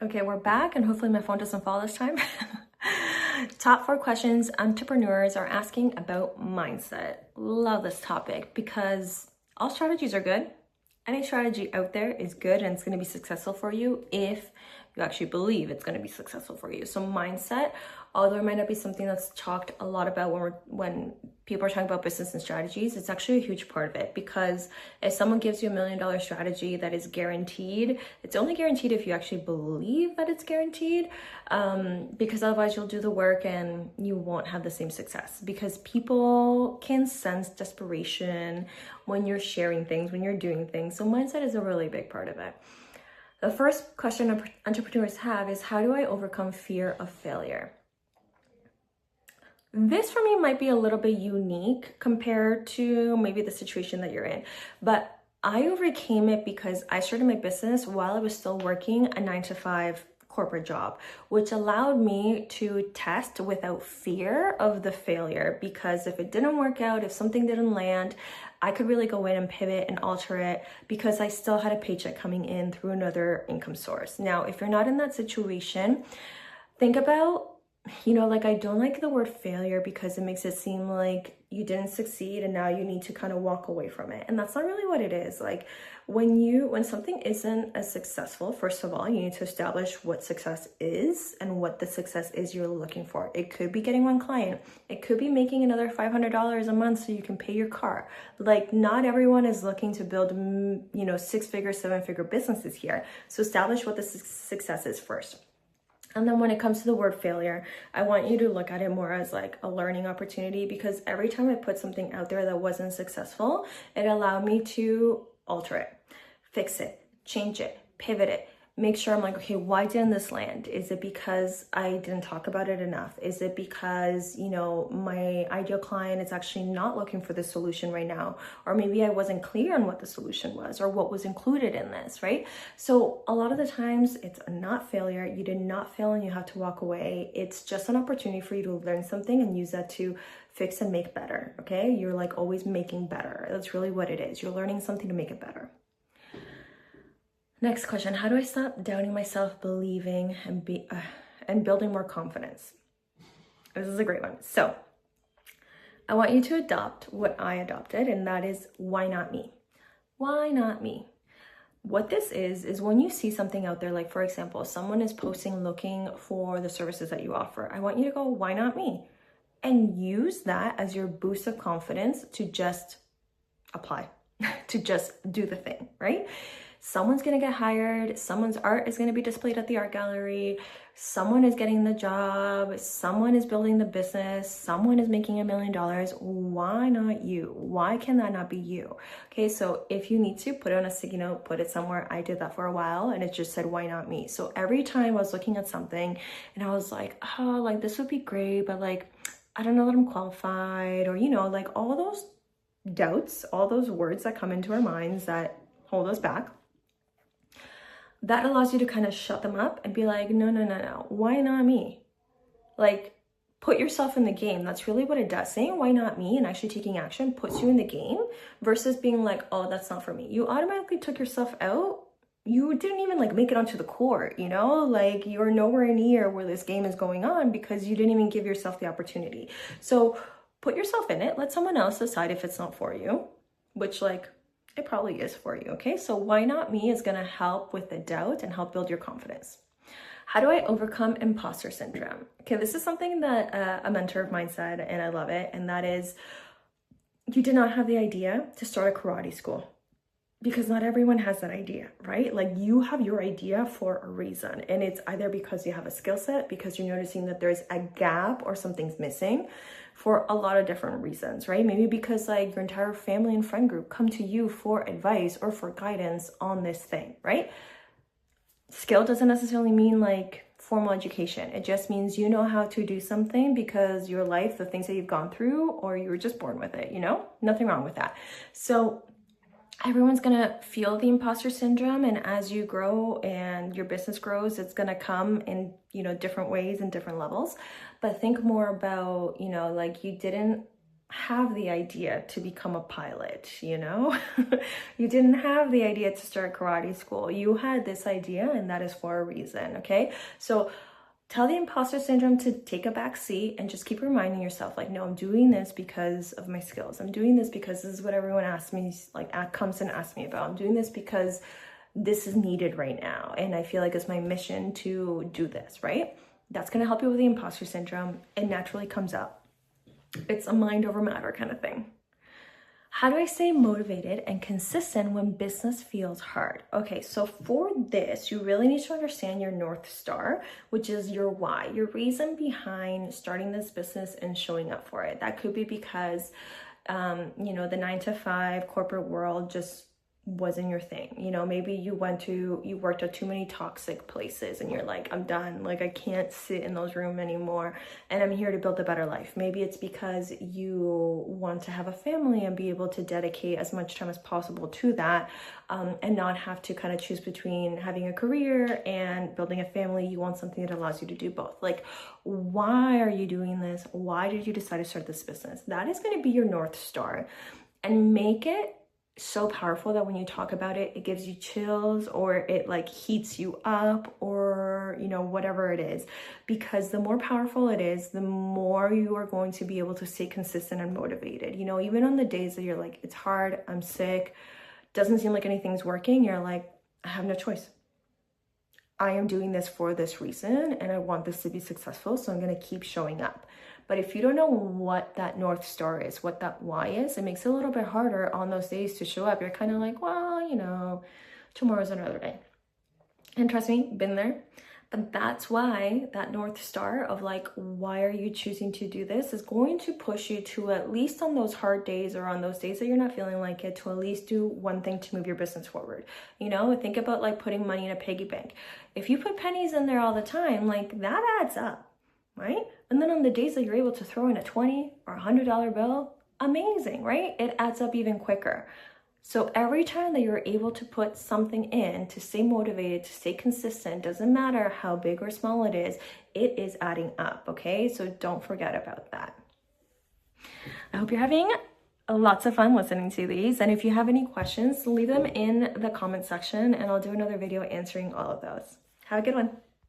Okay, we're back and hopefully my phone doesn't fall this time. Top 4 questions entrepreneurs are asking about mindset. Love this topic because all strategies are good. Any strategy out there is good and it's going to be successful for you if you actually believe it's going to be successful for you. So mindset, although it might not be something that's talked a lot about when people are talking about business and strategies, it's actually a huge part of it, because if someone gives you $1 million strategy that is guaranteed, it's only guaranteed if you actually believe that it's guaranteed, because otherwise you'll do the work and you won't have the same success, because people can sense desperation when you're sharing things, when you're doing things. So mindset is a really big part of it. The first question entrepreneurs have is, how do I overcome fear of failure? This for me might be a little bit unique compared to maybe the situation that you're in, but I overcame it because I started my business while I was still working a 9-to-5 corporate job, which allowed me to test without fear of the failure, because if it didn't work out, if something didn't land, I could really go in and pivot and alter it because I still had a paycheck coming in through another income source. Now, if you're not in that situation, think about, like, I don't like the word failure because it makes it seem like you didn't succeed and now you need to kind of walk away from it. And that's not really what it is. Like when something isn't as successful, first of all, you need to establish what success is and what the success is you're looking for. It could be getting one client. It could be making another $500 a month so you can pay your car. Like, not everyone is looking to build, 6-figure, 7-figure businesses here. So establish what the success is first. And then when it comes to the word failure, I want you to look at it more as like a learning opportunity, because every time I put something out there that wasn't successful, it allowed me to alter it, fix it, change it, pivot it, make sure I'm like, okay, why didn't this land? Is it because I didn't talk about it enough? Is it because, my ideal client is actually not looking for the solution right now? Or maybe I wasn't clear on what the solution was or what was included in this, right? So a lot of the times it's not failure. You did not fail and you have to walk away. It's just an opportunity for you to learn something and use that to fix and make better, okay? You're like always making better. That's really what it is. You're learning something to make it better. Next question, how do I stop doubting myself, believing, and building more confidence? This is a great one. So I want you to adopt what I adopted, and that is, why not me? Why not me? What this is when you see something out there, like for example, someone is posting looking for the services that you offer. I want you to go, why not me? And use that as your boost of confidence to just apply, to just do the thing, right? Someone's going to get hired. Someone's art is going to be displayed at the art gallery. Someone is getting the job. Someone is building the business. Someone is making $1 million. Why not you? Why can that not be you? Okay, so if you need to, put it on a sticky note, put it somewhere. I did that for a while and it just said, why not me? So every time I was looking at something and I was like, oh, like this would be great, but like, I don't know that I'm qualified, or, like all those doubts, all those words that come into our minds that hold us back. That allows you to kind of shut them up and be like, no. Why not me? Like, put yourself in the game. That's really what it does. Saying why not me and actually taking action puts you in the game versus being like, oh, that's not for me. You automatically took yourself out. You didn't even like make it onto the court, like you're nowhere near where this game is going on because you didn't even give yourself the opportunity. So put yourself in it. Let someone else decide if it's not for you, which it probably is for you, okay? So why not me is gonna help with the doubt and help build your confidence. How do I overcome imposter syndrome? Okay, this is something that a mentor of mine said, and I love it, and that is, you did not have the idea to start a karate school, because not everyone has that idea, right? Like, you have your idea for a reason, and it's either because you have a skill set, because you're noticing that there's a gap or something's missing, for a lot of different reasons, right? Maybe because like your entire family and friend group come to you for advice or for guidance on this thing, right? Skill doesn't necessarily mean like formal education. It just means you know how to do something because your life, the things that you've gone through, or you were just born with it, Nothing wrong with that. So everyone's gonna feel the imposter syndrome, and as you grow and your business grows, it's gonna come in different ways and different levels. But think more about like, you didn't have the idea to become a pilot, you know? You didn't have the idea to start karate school. You had this idea, and that is for a reason, okay? So tell the imposter syndrome to take a back seat and just keep reminding yourself, like, no, I'm doing this because of my skills. I'm doing this because this is what everyone asks me, like, comes and asks me about. I'm doing this because this is needed right now, and I feel like it's my mission to do this, right? That's going to help you with the imposter syndrome. It naturally comes up. It's a mind over matter kind of thing. How do I stay motivated and consistent when business feels hard? Okay, so for this, you really need to understand your North Star, which is your why, your reason behind starting this business and showing up for it. That could be because, the 9-to-5 corporate world just wasn't your thing. Maybe you worked at too many toxic places and you're like, I'm done. Like, I can't sit in those rooms anymore, and I'm here to build a better life. Maybe it's because you want to have a family and be able to dedicate as much time as possible to that, and not have to kind of choose between having a career and building a family. You want something that allows you to do both. Like, why are you doing this? Why did you decide to start this business? That is going to be your North Star, and make it so powerful that when you talk about it, it gives you chills, or it like heats you up, or whatever it is. Because the more powerful it is, the more you are going to be able to stay consistent and motivated. Even on the days that you're like, it's hard, I'm sick, doesn't seem like anything's working, you're like, I have no choice. I am doing this for this reason, and I want this to be successful, so I'm going to keep showing up. But if you don't know what that North Star is, what that why is, it makes it a little bit harder on those days to show up. You're kind of like, well, tomorrow's another day. And trust me, been there. But that's why that North Star of like, why are you choosing to do this, is going to push you to, at least on those hard days or on those days that you're not feeling like it, to at least do one thing to move your business forward. Think about like putting money in a piggy bank. If you put pennies in there all the time, like that adds up, right? And then on the days that you're able to throw in a $20 or $100 bill, amazing, right? It adds up even quicker. So every time that you're able to put something in to stay motivated, to stay consistent, doesn't matter how big or small it is adding up, okay? So don't forget about that. I hope you're having lots of fun listening to these. And if you have any questions, leave them in the comment section, and I'll do another video answering all of those. Have a good one.